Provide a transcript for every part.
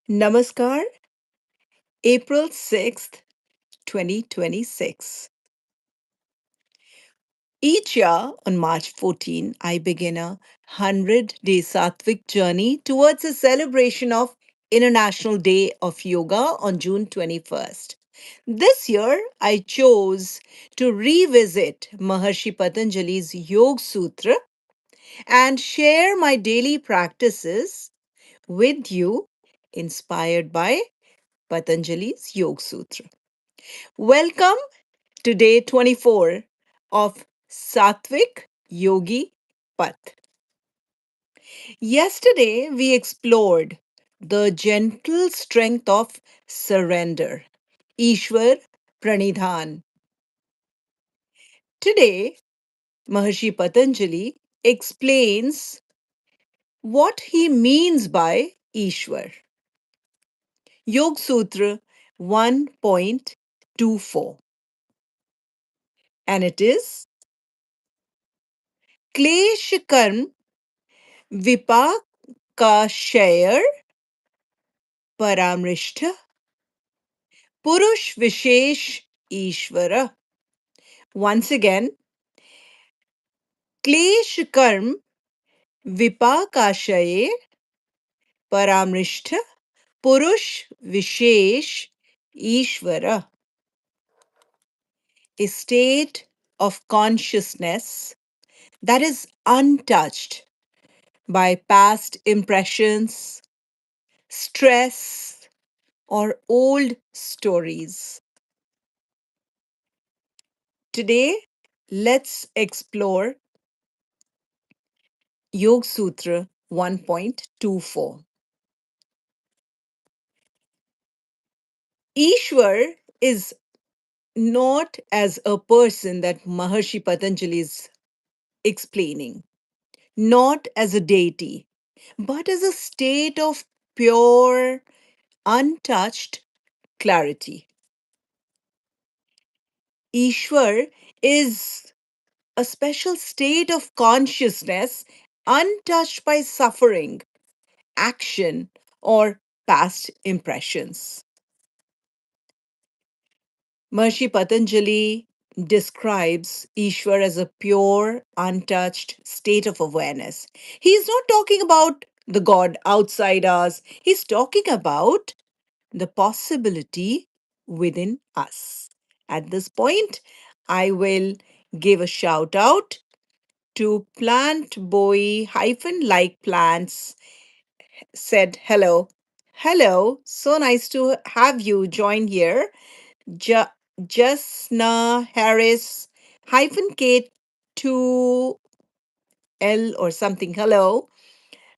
Namaskar, April 6th, 2026. Each year on March 14, I begin a 100-day Satvik journey towards a celebration of International Day of Yoga on June 21st. This year, I chose to revisit Maharshi Patanjali's Yoga Sutra and share my daily practices with you, inspired by Patanjali's Yoga Sutra. Welcome to day 24 of Satvik Yogi Path. Yesterday, we explored the gentle strength of surrender, Īśvara Pranidhan. Today, Maharshi Patanjali explains what he means by Īśvara. Yoga Sutra 1.24. And it is क्लेश कर्म विपाक का share परामृष्ट पुरुष विशेष ईश्वर. Once again, क्लेश कर्म विपाकाशये परामृष्ट पुरुष विशेष ईश्वर. A state of consciousness that is untouched by past impressions, stress, or old stories. Today, let's explore Yoga Sutra 1.24. Ishwar is not as a person that Maharshi Patanjali is explaining, not as a deity, but as a state of pure, untouched clarity. Ishwar is a special state of consciousness untouched by suffering, action, or past impressions. Maharishi Patanjali describes Ishwar as a pure, untouched state of awareness. He's not talking about the God outside us, he's talking about the possibility within us. At this point, I will give a shout out to Plant Boy hyphen like plants said hello. Hello, so nice to have you join here. Ja- Jasna Harris hyphen K2L or something. Hello.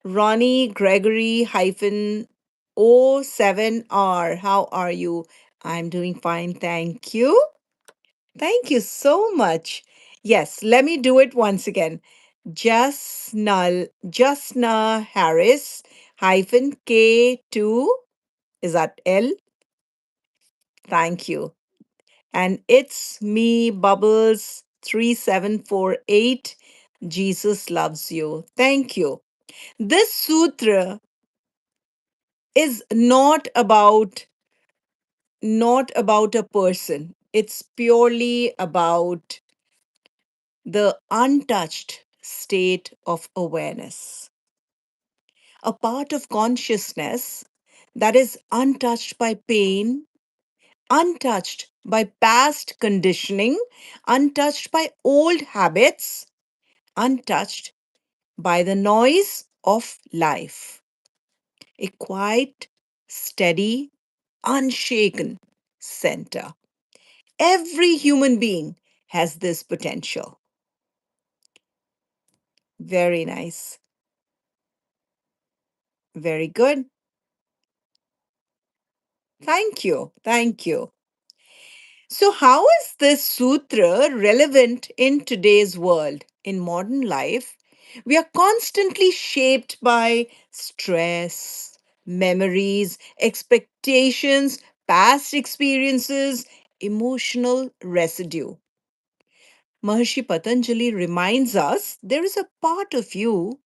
Ronnie Gregory hyphen O7R. How are you? I'm doing fine. Thank you. Thank you so much. Yes, let me do it once again. Jasna Harris hyphen K2. Is that L? Thank you. And it's me, Bubbles 3748. Jesus loves you. Thank you. This sutra is not about a person. It's purely about the untouched state of awareness. A part of consciousness that is untouched by pain, untouched by past conditioning, untouched by old habits, untouched by the noise of life. A quiet, steady, unshaken center. Every human being has this potential. Very nice. Very good. Thank you. Thank you. So, how is this sutra relevant in today's world? In modern life, we are constantly shaped by stress, memories, expectations, past experiences, emotional residue. Maharishi Patanjali reminds us there is a part of you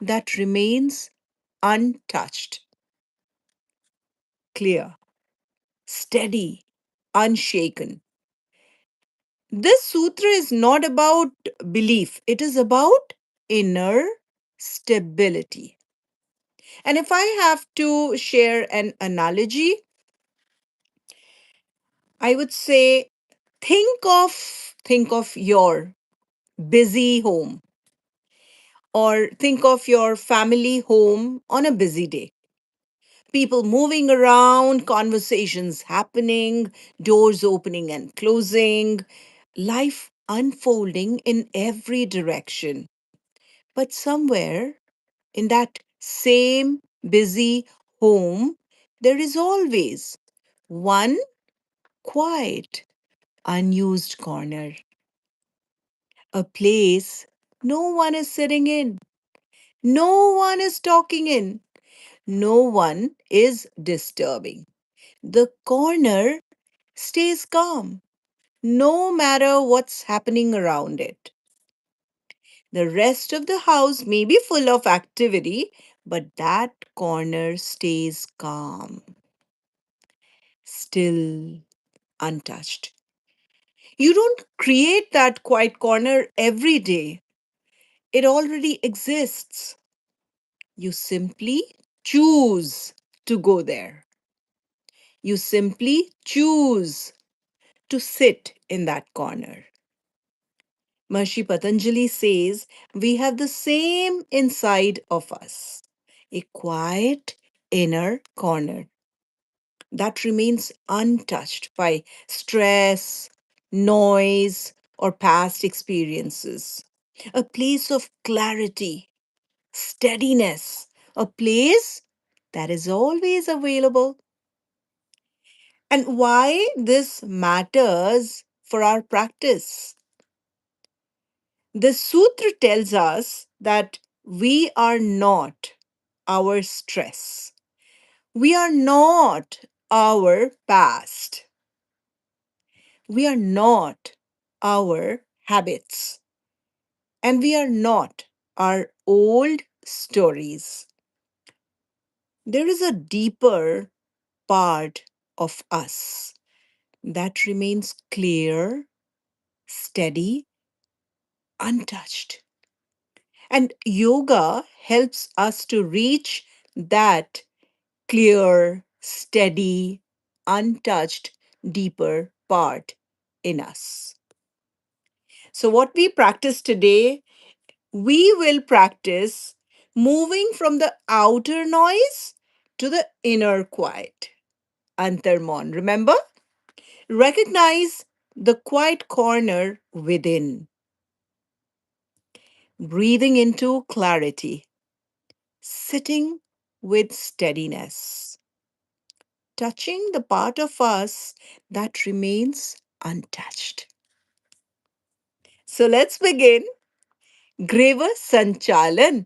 that remains untouched, clear, steady, unshaken. This sutra is not about belief, it is about inner stability. And if I have to share an analogy, I would say think of your busy home, or think of your family home on a busy day. People moving around, conversations happening, doors opening and closing, life unfolding in every direction. But somewhere in that same busy home, there is always one quiet, unused corner, a place no one is sitting in, no one is talking in, no one is disturbing. The corner stays calm no matter what's happening around it. The rest of the house may be full of activity, but that corner stays calm, still, untouched. You don't create that quiet corner every day, it already exists. You simply choose to go there. You simply choose to sit in that corner. Maharishi Patanjali says we have the same inside of us, a quiet inner corner that remains untouched by stress, noise, or past experiences. A place of clarity, steadiness, a place that is always available. And why this matters for our practice? The sutra tells us that we are not our stress. We are not our past. We are not our habits. And we are not our old stories. There is a deeper part of us that remains clear, steady, untouched. And yoga helps us to reach that clear, steady, untouched, deeper part in us. So, what we practice today, we will practice moving from the outer noise to the inner quiet. Antarmon. Remember? Recognize the quiet corner within, breathing into clarity, sitting with steadiness, touching the part of us that remains untouched. So let's begin. Griva Sanchalan.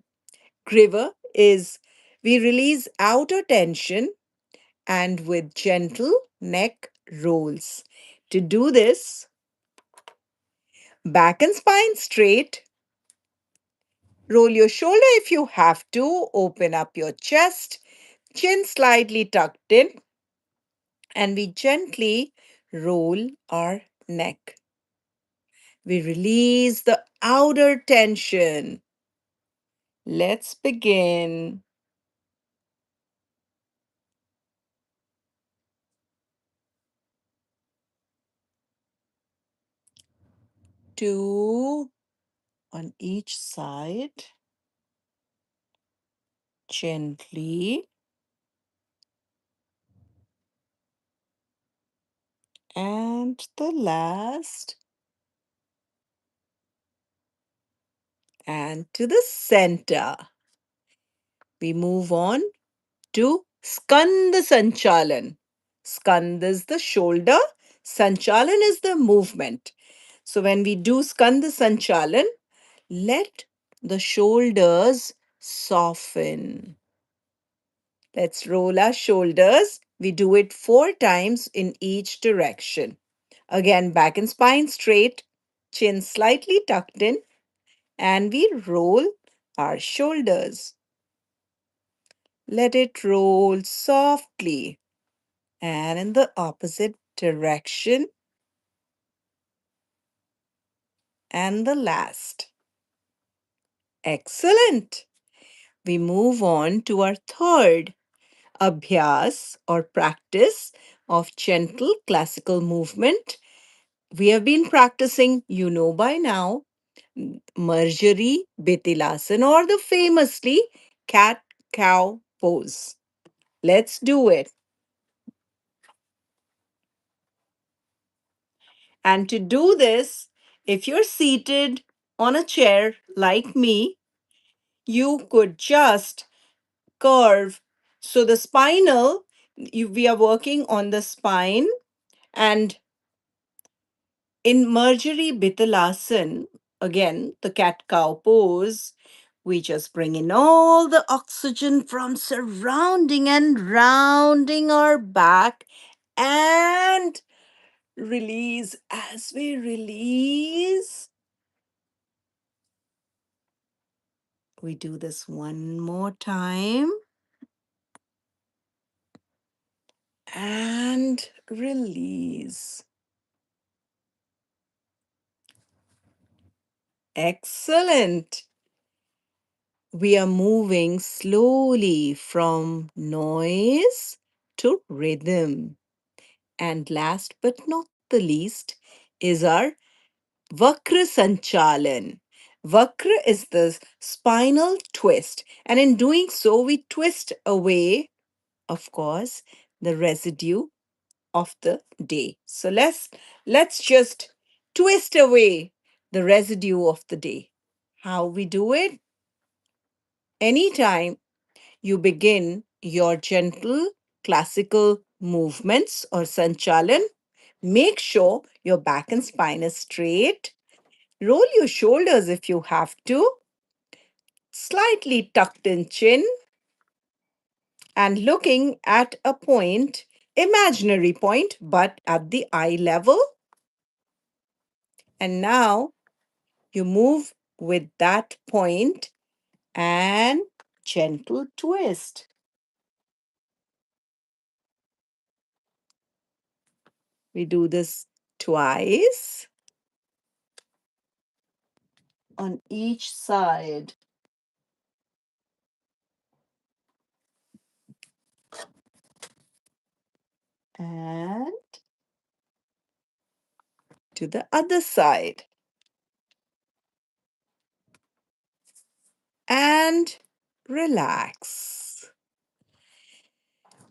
Griva is we release outer tension and with gentle neck rolls. To do this, back and spine straight. Roll your shoulder if you have to. Open up your chest. Chin slightly tucked in. And we gently roll our neck. We release the outer tension. Let's begin. 2 on each side. Gently. And the last. And to the center. We move on to Skanda Sanchalan. Skanda is the shoulder, Sanchalan is the movement. So when we do Skanda Sanchalan, let the shoulders soften. Let's roll our shoulders. We do it 4 times in each direction. Again, back and spine straight, chin slightly tucked in, and we roll our shoulders. Let it roll softly and in the opposite direction. And the last. Excellent. We move on to our third abhyas or practice of gentle classical movement. We have been practicing, you know by now, Marjari Betilasan or the famously cat cow pose. Let's do it. And to do this, if you're seated on a chair like me, you could just curve. So the spinal, we are working on the spine, and in Marjari Bitilasan, again, the cat cow pose, we just bring in all the oxygen from surrounding and rounding our back and release. As we release, we do this one more time and release. Excellent. We are moving slowly from noise to rhythm. And last but not the least is our Vakra Sanchalan. Vakra is the spinal twist. And in doing so, we twist away, of course, the residue of the day. So let's just twist away the residue of the day. How we do it? Anytime you begin your gentle classical movements or sanchalan, make sure your back and spine is straight. Roll your shoulders if you have to, slightly tucked in chin, and looking at a point, imaginary point, but at the eye level. And now you move with that point and gentle twist. We do this twice on each side. And to the other side. And relax.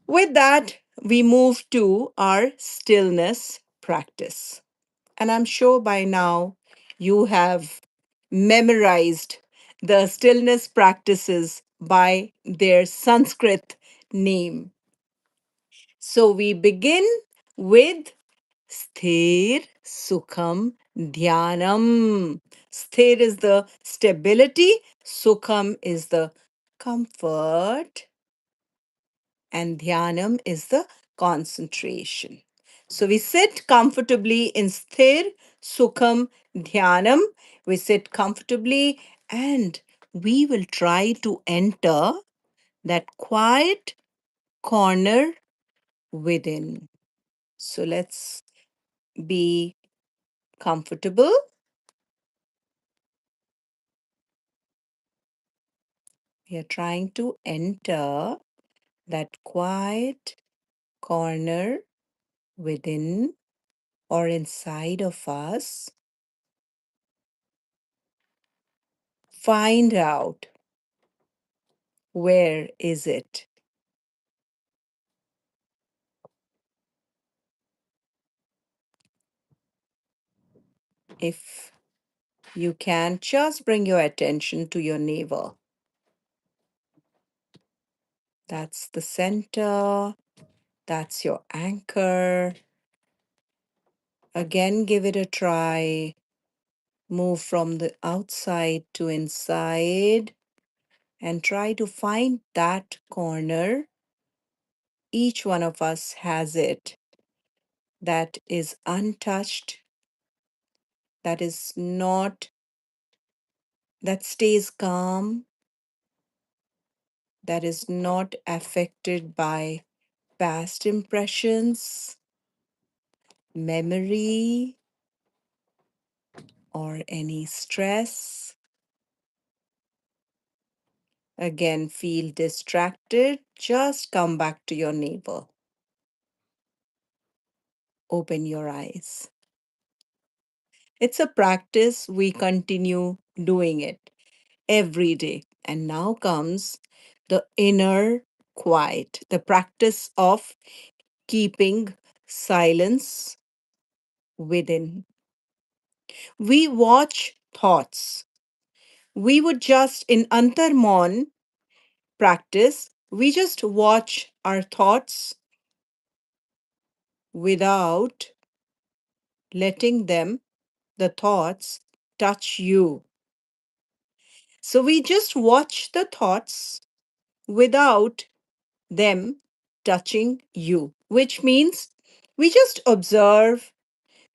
With that, we move to our stillness practice. And I'm sure by now you have memorized the stillness practices by their Sanskrit name. So we begin with Sthir Sukham Dhyanam. Sthir is the stability, Sukham is the comfort, and Dhyanam is the concentration. So we sit comfortably in Sthir Sukham Dhyanam. We sit comfortably and we will try to enter that quiet corner within. So let's be comfortable. We are trying to enter that quiet corner within or inside of us. Find out, where is it? If you can, just bring your attention to your navel. That's the center. That's your anchor. Again, give it a try. Move from the outside to inside and try to find that corner. Each one of us has it, that is untouched, that is not, that stays calm, that is not affected by past impressions, memory, or any stress. Again, feel distracted. Just come back to your neighbor. Open your eyes. It's a practice. We continue doing it every day. And now comes the inner quiet, the practice of keeping silence within. We watch thoughts. We would just, in Antarmon practice, we just watch our thoughts without letting them, the thoughts, touch you. So we just watch the thoughts without them touching you, which means we just observe,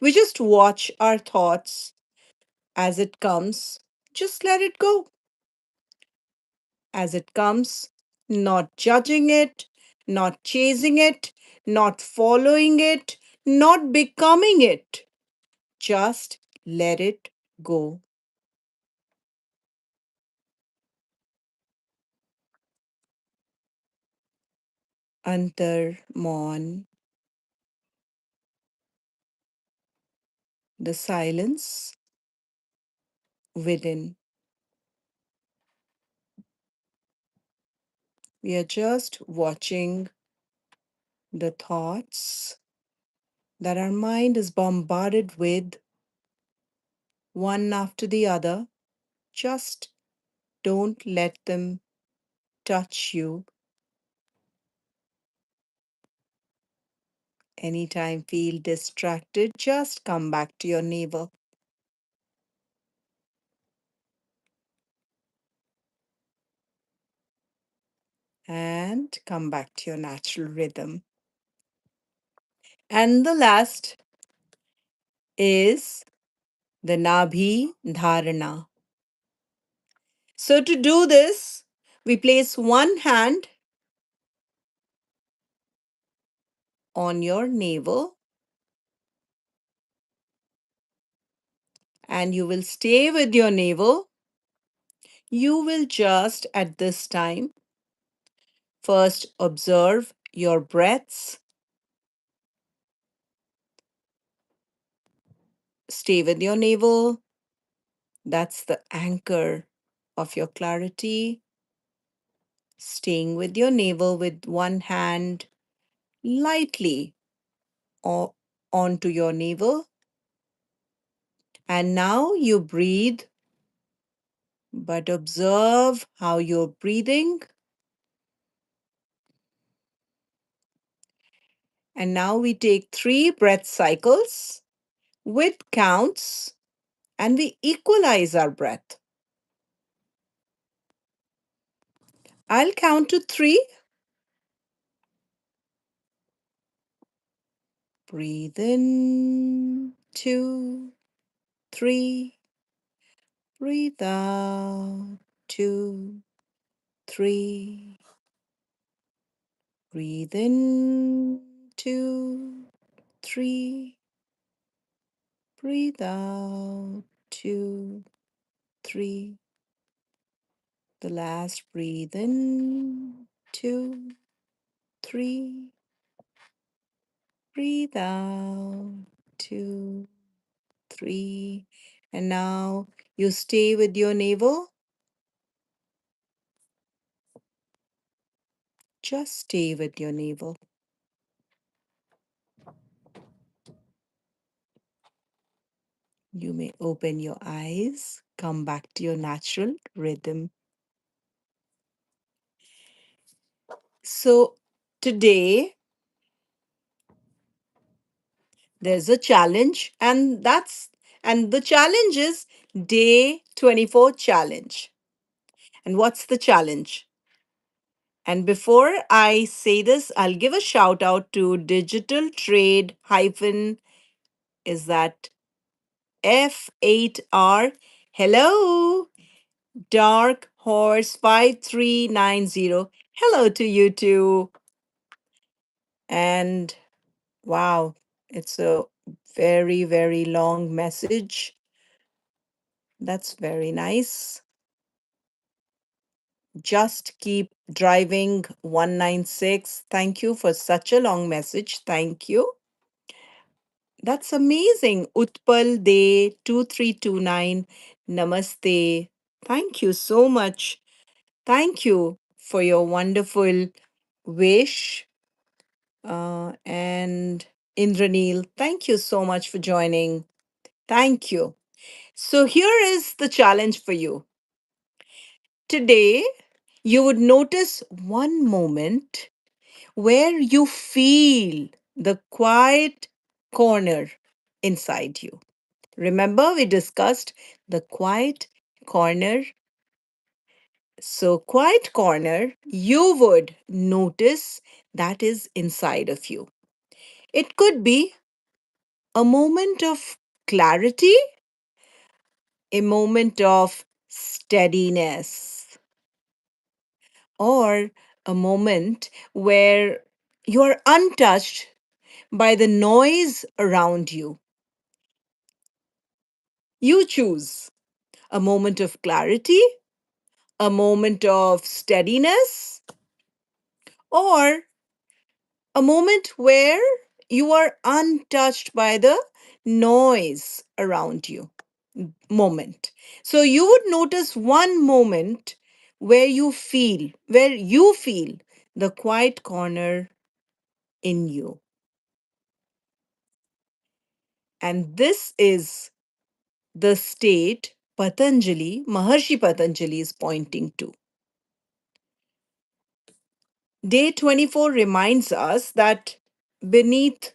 we just watch our thoughts as it comes, just let it go as it comes, not judging it, not chasing it, not following it, not becoming it. Just let it go. Antar Mon, the silence within. We are just watching the thoughts that our mind is bombarded with, one after the other. Just don't let them touch you. Anytime feel distracted, just come back to your neighbor and come back to your natural rhythm. And the last is the Nabhi Dharana. So to do this, we place one hand on your navel and you will stay with your navel. You will just at this time first observe your breaths. Stay with your navel. That's the anchor of your clarity. Staying with your navel with one hand lightly onto your navel. And now you breathe, but observe how you're breathing. And now we take 3 breath cycles with counts and we equalize our breath. I'll count to 3. Breathe in, 2, 3. Breathe out, 2, 3. Breathe in, 2, 3. Breathe out, 2, 3. The last breathe in, 2, 3. Breathe out, 2, 3. And now you stay with your navel. Just stay with your navel. You may open your eyes, come back to your natural rhythm. So today there's a challenge and the challenge is day 24 challenge. And what's the challenge? And before I say this, I'll give a shout out to digital trade hyphen is that F8R. Hello. Dark Horse 5390. Hello to you too. And wow, it's a very, very long message. That's very nice. Just keep driving 196. Thank you for such a long message. Thank you. That's amazing. Utpal De 2329. Namaste. Thank you so much. Thank you for your wonderful wish. And Indraneel, thank you so much for joining. Thank you. So, here is the challenge for you. Today, you would notice one moment where you feel the quiet corner inside you. Remember, we discussed the quiet corner. So, quiet corner, you would notice that is inside of you. It could be a moment of clarity, a moment of steadiness, or a moment where you are untouched by the noise around you. You choose a moment of clarity, a moment of steadiness, or a moment where you are untouched by the noise around you. Moment. So you would notice one moment where you feel the quiet corner in you. And this is the state Maharshi Patanjali is pointing to. Day 24 reminds us that beneath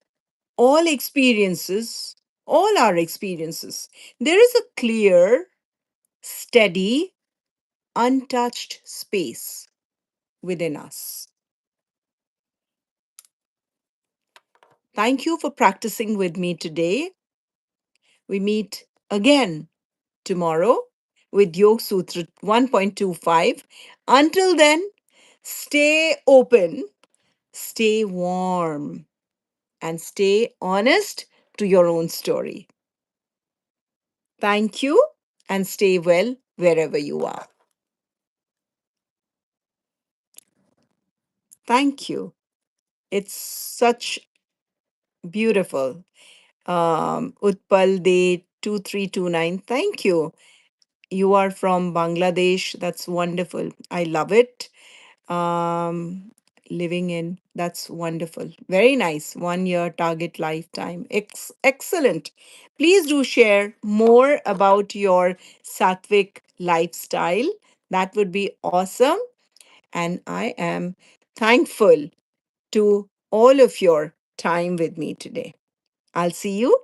all experiences, all our experiences, there is a clear, steady, untouched space within us. Thank you for practicing with me today. We meet again tomorrow with Yoga Sutra 1.25. Until then, stay open, stay warm, and stay honest to your own story. Thank you and stay well wherever you are. Thank you. It's such beautiful. Utpal De 2329. Thank you. You are from Bangladesh. That's wonderful. I love it. Um, Living in, that's wonderful. Very nice. 1 year target lifetime. Excellent. Please do share more about your Satvik lifestyle. That would be awesome. And I am thankful to all of your time with me today. I'll see you